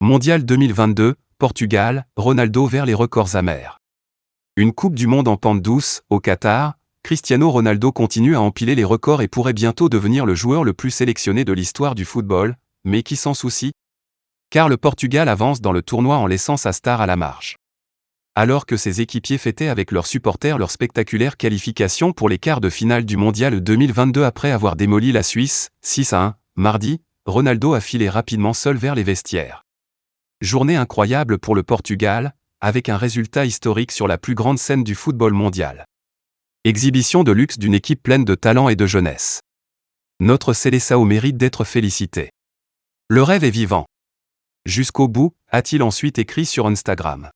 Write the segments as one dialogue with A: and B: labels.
A: Mondial 2022, Portugal, Ronaldo vers les records amers. Une Coupe du Monde en pente douce, au Qatar, Cristiano Ronaldo continue à empiler les records et pourrait bientôt devenir le joueur le plus sélectionné de l'histoire du football, mais qui s'en soucie? Car le Portugal avance dans le tournoi en laissant sa star à la marge. Alors que ses équipiers fêtaient avec leurs supporters leur spectaculaire qualification pour les quarts de finale du Mondial 2022 après avoir démoli la Suisse, 6-1, mardi, Ronaldo a filé rapidement seul vers les vestiaires. Journée incroyable pour le Portugal, avec un résultat historique sur la plus grande scène du football mondial. Exhibition de luxe d'une équipe pleine de talent et de jeunesse. Notre Seleção mérite d'être félicité. Le rêve est vivant. Jusqu'au bout, a-t-il ensuite écrit sur Instagram.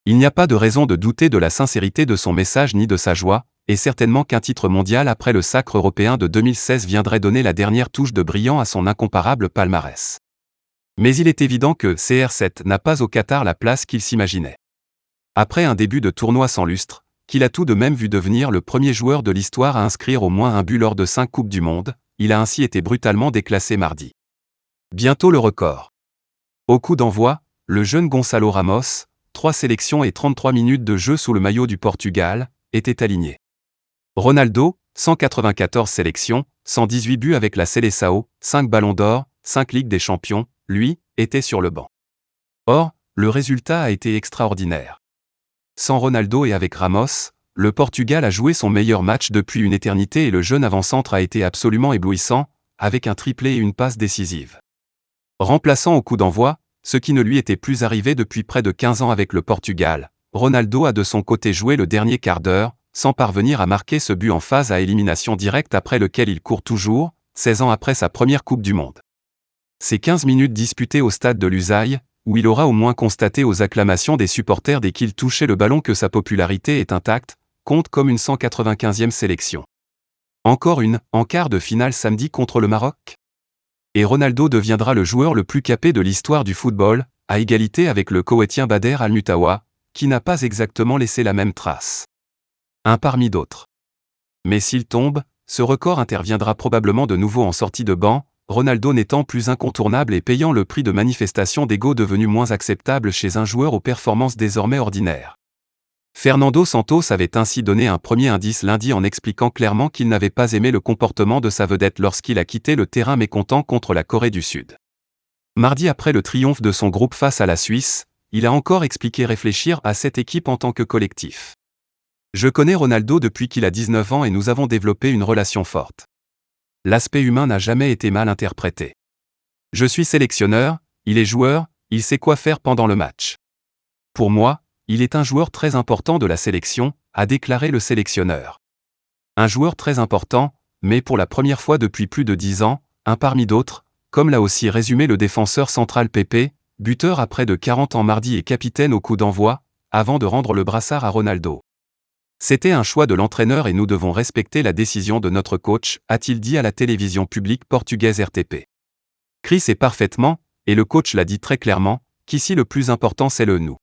A: Il n'y a pas de raison de douter de la sincérité de son message ni de sa joie, et certainement qu'un titre mondial après le sacre européen de 2016 viendrait donner la dernière touche de brillant à son incomparable palmarès. Mais il est évident que CR7 n'a pas au Qatar la place qu'il s'imaginait. Après un début de tournoi sans lustre, qu'il a tout de même vu devenir le premier joueur de l'histoire à inscrire au moins un but lors de 5 Coupes du Monde, il a ainsi été brutalement déclassé mardi. Bientôt le record. Au coup d'envoi, le jeune Gonçalo Ramos, 3 sélections et 33 minutes de jeu sous le maillot du Portugal, était aligné. Ronaldo, 194 sélections, 118 buts avec la Seleção, 5 ballons d'or, 5 Ligues des Champions, lui, était sur le banc. Or, le résultat a été extraordinaire. Sans Ronaldo et avec Ramos, le Portugal a joué son meilleur match depuis une éternité et le jeune avant-centre a été absolument éblouissant, avec un triplé et une passe décisive. Remplaçant au coup d'envoi, ce qui ne lui était plus arrivé depuis près de 15 ans avec le Portugal, Ronaldo a de son côté joué le dernier quart d'heure, sans parvenir à marquer ce but en phase à élimination directe après lequel il court toujours, 16 ans après sa première Coupe du Monde. Ces 15 minutes disputées au stade de Lusail, où il aura au moins constaté aux acclamations des supporters dès qu'il touchait le ballon que sa popularité est intacte, comptent comme une 195e sélection. Encore une, en quart de finale samedi contre le Maroc. Et Ronaldo deviendra le joueur le plus capé de l'histoire du football, à égalité avec le Koweïtien Bader Al-Mutawa, qui n'a pas exactement laissé la même trace. Un parmi d'autres. Mais s'il tombe, ce record interviendra probablement de nouveau en sortie de banc, Ronaldo n'étant plus incontournable et payant le prix de manifestations d'ego devenues moins acceptables chez un joueur aux performances désormais ordinaires. Fernando Santos avait ainsi donné un premier indice lundi en expliquant clairement qu'il n'avait pas aimé le comportement de sa vedette lorsqu'il a quitté le terrain mécontent contre la Corée du Sud. Mardi après le triomphe de son groupe face à la Suisse, il a encore expliqué réfléchir à cette équipe en tant que collectif. Je connais Ronaldo depuis qu'il a 19 ans et nous avons développé une relation forte. L'aspect humain n'a jamais été mal interprété. Je suis sélectionneur, il est joueur, il sait quoi faire pendant le match. Pour moi, il est un joueur très important de la sélection, a déclaré le sélectionneur. Un joueur très important, mais pour la première fois depuis plus de 10 ans, un parmi d'autres, comme l'a aussi résumé le défenseur central Pepe, buteur à près de 40 ans mardi et capitaine au coup d'envoi, avant de rendre le brassard à Ronaldo. C'était un choix de l'entraîneur et nous devons respecter la décision de notre coach, a-t-il dit à la télévision publique portugaise RTP. Chris est parfaitement, et le coach l'a dit très clairement, qu'ici le plus important c'est le nous.